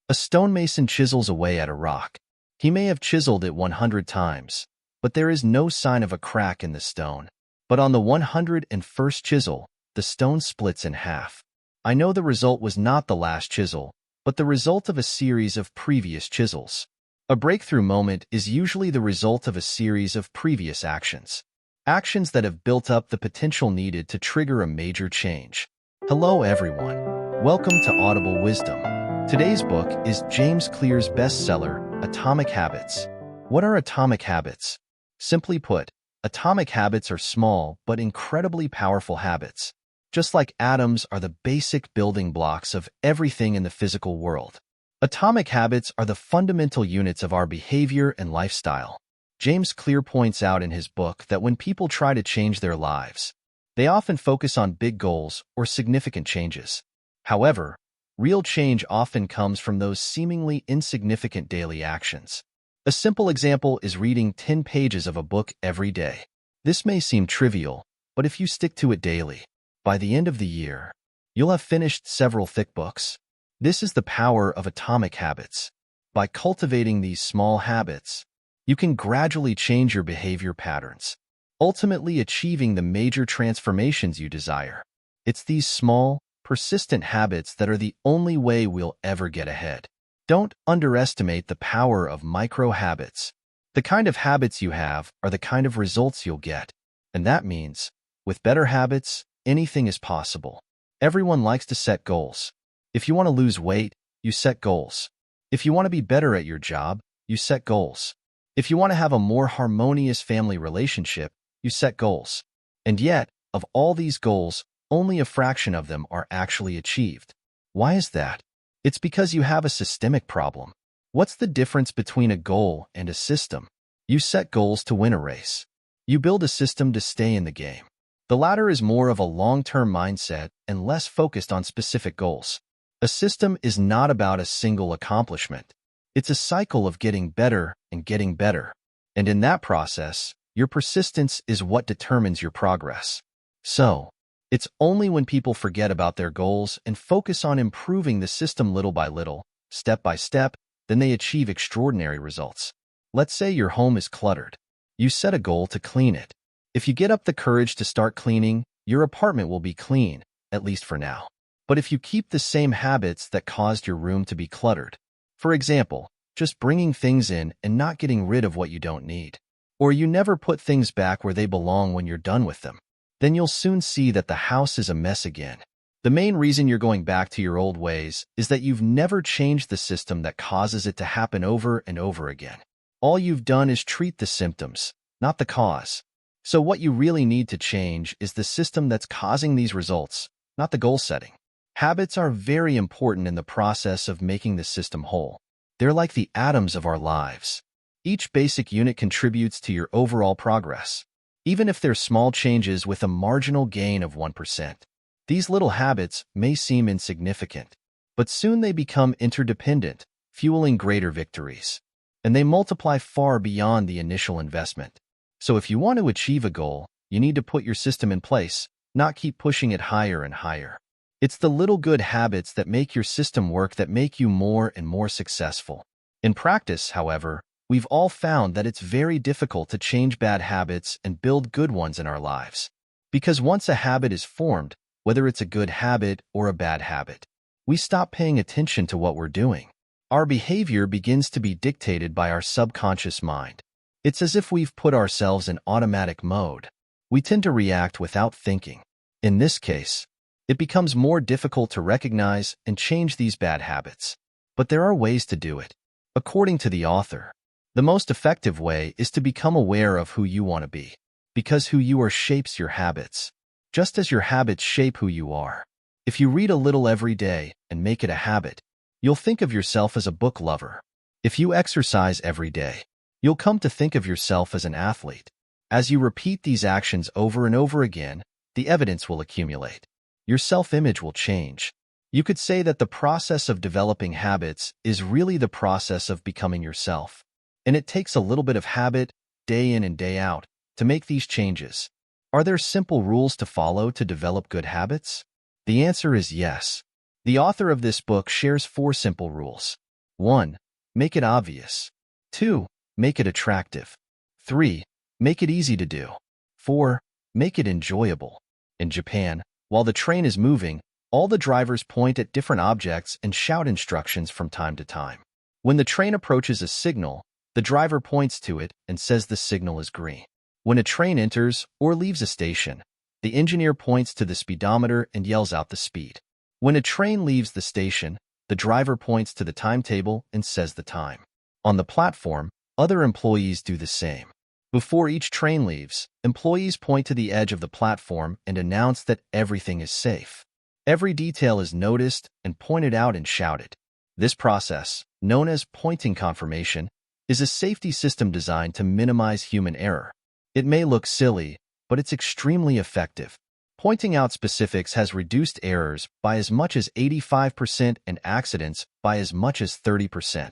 A stonemason chisels away at a rock. He may have chiseled it 100 times, but there is no sign of a crack in the stone. But on the 101st chisel, the stone splits in half. I know the result was not the last chisel, but the result of a series of previous chisels. A breakthrough moment is usually the result of a series of previous actions. Actions that have built up the potential needed to trigger a major change. Hello everyone. Welcome to Audible Wisdom. Today's book is James Clear's bestseller, Atomic Habits. What are atomic habits? Simply put, atomic habits are small but incredibly powerful habits. Just like atoms are the basic building blocks of everything in the physical world. Atomic habits are the fundamental units of our behavior and lifestyle. James Clear points out in his book that when people try to change their lives, they often focus on big goals or significant changes. However, real change often comes from those seemingly insignificant daily actions. A simple example is reading 10 pages of a book every day. This may seem trivial, but if you stick to it daily, by the end of the year, you'll have finished several thick books. This is the power of atomic habits. By cultivating these small habits, you can gradually change your behavior patterns, ultimately achieving the major transformations you desire. It's these small, persistent habits that are the only way we'll ever get ahead. Don't underestimate the power of micro habits. The kind of habits you have are the kind of results you'll get. And that means, with better habits, anything is possible. Everyone likes to set goals. If you want to lose weight, you set goals. If you want to be better at your job, you set goals. If you want to have a more harmonious family relationship, you set goals. And yet, of all these goals, only a fraction of them are actually achieved. Why is that? It's because you have a systemic problem. What's the difference between a goal and a system? You set goals to win a race. You build a system to stay in the game. The latter is more of a long-term mindset and less focused on specific goals. A system is not about a single accomplishment. It's a cycle of getting better and getting better. And in that process, your persistence is what determines your progress. So, it's only when people forget about their goals and focus on improving the system little by little, step by step, then they achieve extraordinary results. Let's say your home is cluttered. You set a goal to clean it. If you get up the courage to start cleaning, your apartment will be clean, at least for now. But if you keep the same habits that caused your room to be cluttered, for example, just bringing things in and not getting rid of what you don't need, or you never put things back where they belong when you're done with them, then you'll soon see that the house is a mess again. The main reason you're going back to your old ways is that you've never changed the system that causes it to happen over and over again. All you've done is treat the symptoms, not the cause. So what you really need to change is the system that's causing these results, not the goal setting. Habits are very important in the process of making the system whole. They're like the atoms of our lives. Each basic unit contributes to your overall progress, even if they're small changes with a marginal gain of 1%. These little habits may seem insignificant, but soon they become interdependent, fueling greater victories. And they multiply far beyond the initial investment. So if you want to achieve a goal, you need to put your system in place, not keep pushing it higher and higher. It's the little good habits that make your system work that make you more and more successful. In practice, however, we've all found that it's very difficult to change bad habits and build good ones in our lives. Because once a habit is formed, whether it's a good habit or a bad habit, we stop paying attention to what we're doing. Our behavior begins to be dictated by our subconscious mind. It's as if we've put ourselves in automatic mode. We tend to react without thinking. In this case, it becomes more difficult to recognize and change these bad habits. But there are ways to do it. According to the author, the most effective way is to become aware of who you want to be, because who you are shapes your habits, just as your habits shape who you are. If you read a little every day and make it a habit, you'll think of yourself as a book lover. If you exercise every day, you'll come to think of yourself as an athlete. As you repeat these actions over and over again, the evidence will accumulate. Your self-image will change. You could say that the process of developing habits is really the process of becoming yourself. And it takes a little bit of habit, day in and day out, to make these changes. Are there simple rules to follow to develop good habits? The answer is yes. The author of this book shares 4 simple rules. 1. Make it obvious. 2. Make it attractive. 3. Make it easy to do. 4. Make it enjoyable. In Japan, while the train is moving, all the drivers point at different objects and shout instructions from time to time. When the train approaches a signal, the driver points to it and says the signal is green. When a train enters or leaves a station, the engineer points to the speedometer and yells out the speed. When a train leaves the station, the driver points to the timetable and says the time. On the platform, other employees do the same. Before each train leaves, employees point to the edge of the platform and announce that everything is safe. Every detail is noticed and pointed out and shouted. This process, known as pointing confirmation, is a safety system designed to minimize human error. It may look silly, but it's extremely effective. Pointing out specifics has reduced errors by as much as 85% and accidents by as much as 30%.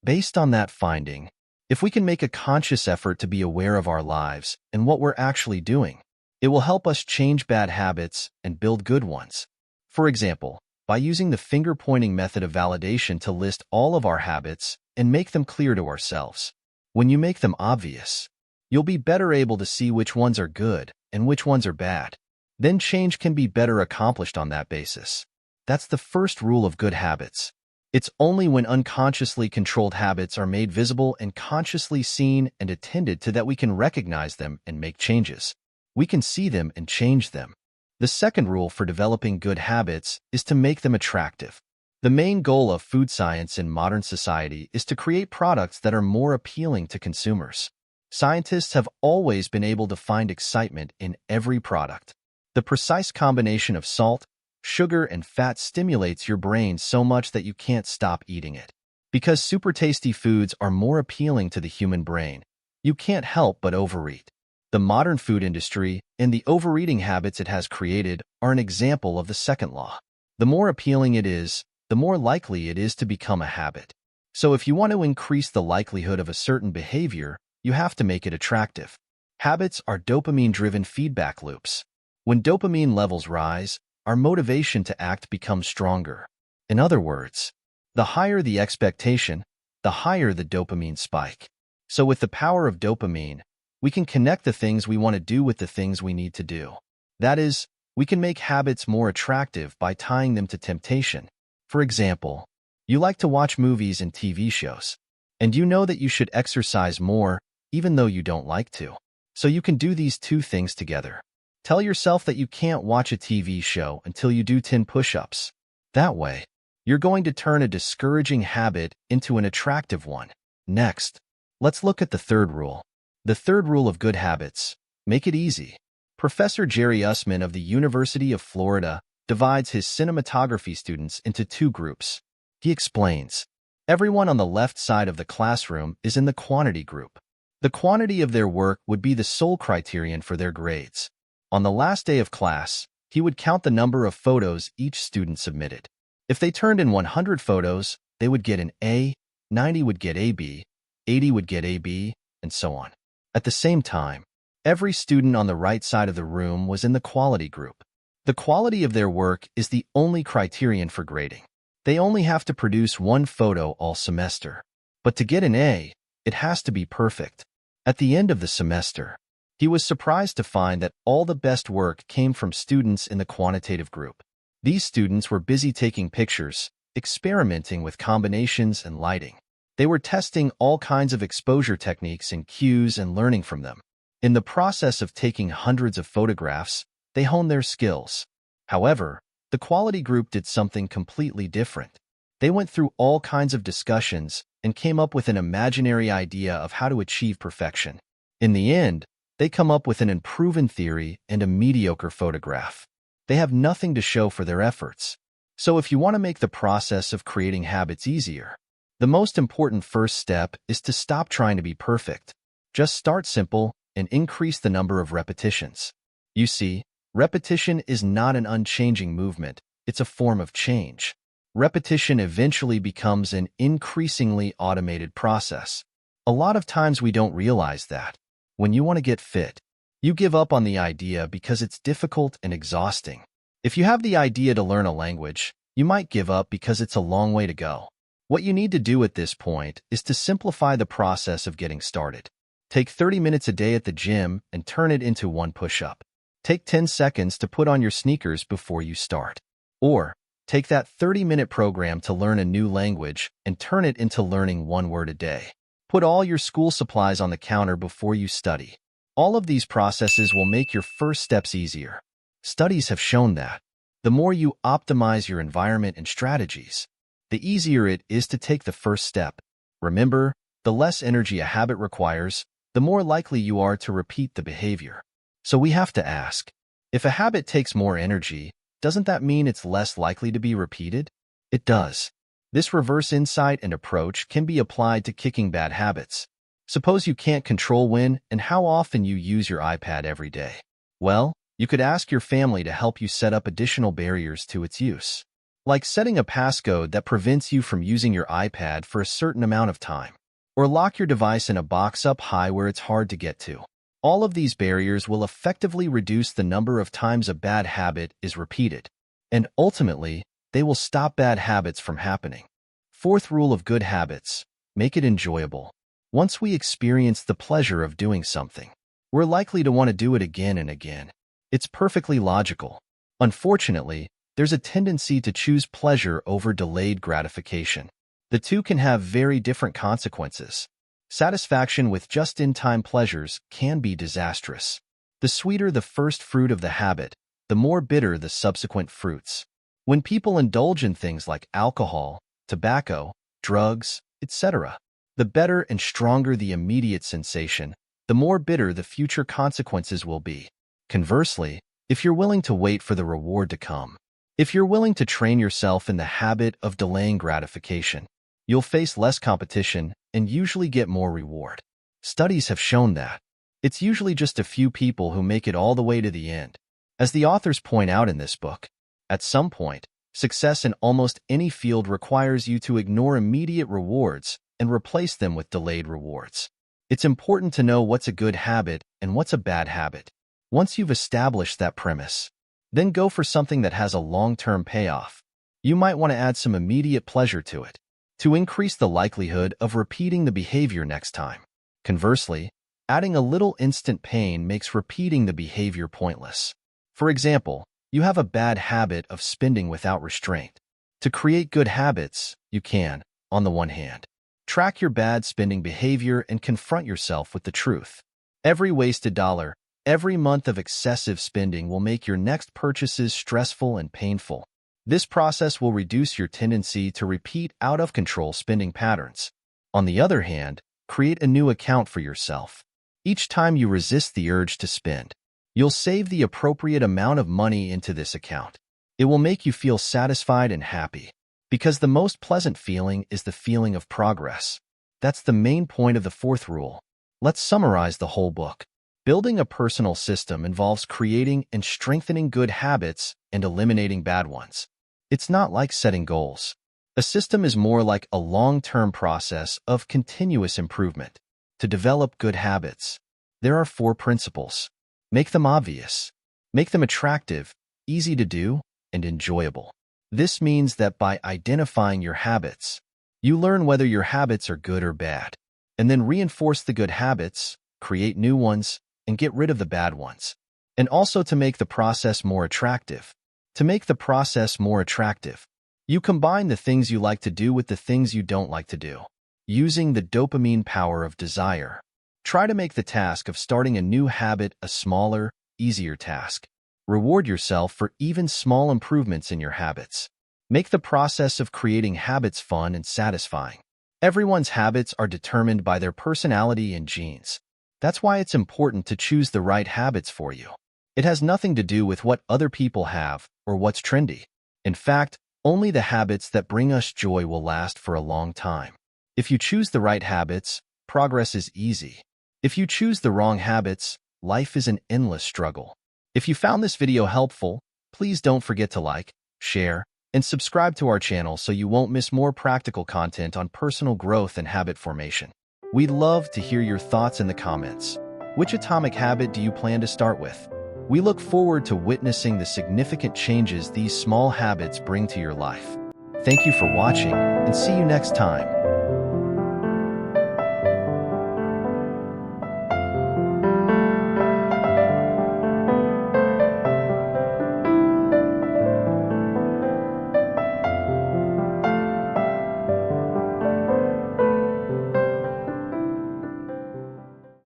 Based on that finding, if we can make a conscious effort to be aware of our lives and what we're actually doing, it will help us change bad habits and build good ones. For example, by using the finger-pointing method of validation to list all of our habits and make them clear to ourselves. When you make them obvious, you'll be better able to see which ones are good and which ones are bad. Then change can be better accomplished on that basis. That's the first rule of good habits. It's only when unconsciously controlled habits are made visible and consciously seen and attended to that we can recognize them and make changes. We can see them and change them. The second rule for developing good habits is to make them attractive. The main goal of food science in modern society is to create products that are more appealing to consumers. Scientists have always been able to find excitement in every product. The precise combination of salt, sugar, and fat stimulates your brain so much that you can't stop eating it. Because super tasty foods are more appealing to the human brain, you can't help but overeat. The modern food industry and the overeating habits it has created are an example of the second law. The more appealing it is, the more likely it is to become a habit. So if you want to increase the likelihood of a certain behavior, you have to make it attractive. Habits are dopamine-driven feedback loops. When dopamine levels rise, our motivation to act becomes stronger. In other words, the higher the expectation, the higher the dopamine spike. So with the power of dopamine, we can connect the things we want to do with the things we need to do. That is, we can make habits more attractive by tying them to temptation. For example, you like to watch movies and TV shows, and you know that you should exercise more even though you don't like to. So you can do these two things together. Tell yourself that you can't watch a TV show until you do 10 push-ups. That way, you're going to turn a discouraging habit into an attractive one. Next, let's look at the third rule. The third rule of good habits: make it easy. Professor Jerry Usman of the University of Florida divides his cinematography students into two groups. He explains, everyone on the left side of the classroom is in the quantity group. The quantity of their work would be the sole criterion for their grades. On the last day of class, he would count the number of photos each student submitted. If they turned in 100 photos, they would get an A, 90 would get AB, 80 would get AB, and so on. At the same time, every student on the right side of the room was in the quality group. The quality of their work is the only criterion for grading. They only have to produce one photo all semester. But to get an A, it has to be perfect. At the end of the semester, he was surprised to find that all the best work came from students in the quantitative group. These students were busy taking pictures, experimenting with combinations and lighting. They were testing all kinds of exposure techniques and cues and learning from them. In the process of taking hundreds of photographs, they honed their skills. However, the quality group did something completely different. They went through all kinds of discussions and came up with an imaginary idea of how to achieve perfection. In the end, they come up with an unproven theory and a mediocre photograph. They have nothing to show for their efforts. So if you want to make the process of creating habits easier, the most important first step is to stop trying to be perfect. Just start simple and increase the number of repetitions. You see, repetition is not an unchanging movement, it's a form of change. Repetition eventually becomes an increasingly automated process. A lot of times we don't realize that. When you want to get fit, you give up on the idea because it's difficult and exhausting. If you have the idea to learn a language, you might give up because it's a long way to go. What you need to do at this point is to simplify the process of getting started. Take 30 minutes a day at the gym and turn it into one push-up. Take 10 seconds to put on your sneakers before you start. Or, take that 30-minute program to learn a new language and turn it into learning one word a day. Put all your school supplies on the counter before you study. All of these processes will make your first steps easier. Studies have shown that the more you optimize your environment and strategies, the easier it is to take the first step. Remember, the less energy a habit requires, the more likely you are to repeat the behavior. So we have to ask, if a habit takes more energy, doesn't that mean it's less likely to be repeated? It does. This reverse insight and approach can be applied to kicking bad habits. Suppose you can't control when and how often you use your iPad every day. Well, you could ask your family to help you set up additional barriers to its use, like setting a passcode that prevents you from using your iPad for a certain amount of time, or lock your device in a box up high where it's hard to get to. All of these barriers will effectively reduce the number of times a bad habit is repeated, and ultimately, they will stop bad habits from happening. Fourth rule of good habits: make it enjoyable. Once we experience the pleasure of doing something, we're likely to want to do it again and again. It's perfectly logical. Unfortunately, there's a tendency to choose pleasure over delayed gratification. The two can have very different consequences. Satisfaction with just-in-time pleasures can be disastrous. The sweeter the first fruit of the habit, the more bitter the subsequent fruits. When people indulge in things like alcohol, tobacco, drugs, etc., the better and stronger the immediate sensation, the more bitter the future consequences will be. Conversely, if you're willing to wait for the reward to come, if you're willing to train yourself in the habit of delaying gratification, you'll face less competition and usually get more reward. Studies have shown that it's usually just a few people who make it all the way to the end. As the authors point out in this book, at some point, success in almost any field requires you to ignore immediate rewards and replace them with delayed rewards. It's important to know what's a good habit and what's a bad habit. Once you've established that premise, then go for something that has a long-term payoff. You might want to add some immediate pleasure to it to increase the likelihood of repeating the behavior next time. Conversely, adding a little instant pain makes repeating the behavior pointless. For example, you have a bad habit of spending without restraint. To create good habits, you can, on the one hand, track your bad spending behavior and confront yourself with the truth. Every wasted dollar, every month of excessive spending will make your next purchases stressful and painful. This process will reduce your tendency to repeat out-of-control spending patterns. On the other hand, create a new account for yourself. Each time you resist the urge to spend, you'll save the appropriate amount of money into this account. It will make you feel satisfied and happy, because the most pleasant feeling is the feeling of progress. That's the main point of the fourth rule. Let's summarize the whole book. Building a personal system involves creating and strengthening good habits and eliminating bad ones. It's not like setting goals. A system is more like a long-term process of continuous improvement. To develop good habits, there are 4 principles. Make them obvious. Make them attractive, easy to do, and enjoyable. This means that by identifying your habits, you learn whether your habits are good or bad, and then reinforce the good habits, create new ones, and get rid of the bad ones. And also to make the process more attractive. To make the process more attractive, you combine the things you like to do with the things you don't like to do, using the dopamine power of desire. Try to make the task of starting a new habit a smaller, easier task. Reward yourself for even small improvements in your habits. Make the process of creating habits fun and satisfying. Everyone's habits are determined by their personality and genes. That's why it's important to choose the right habits for you. It has nothing to do with what other people have or what's trendy. In fact, only the habits that bring us joy will last for a long time. If you choose the right habits, progress is easy. If you choose the wrong habits, life is an endless struggle. If you found this video helpful, please don't forget to like, share, and subscribe to our channel so you won't miss more practical content on personal growth and habit formation. We'd love to hear your thoughts in the comments. Which atomic habit do you plan to start with? We look forward to witnessing the significant changes these small habits bring to your life. Thank you for watching, and see you next time.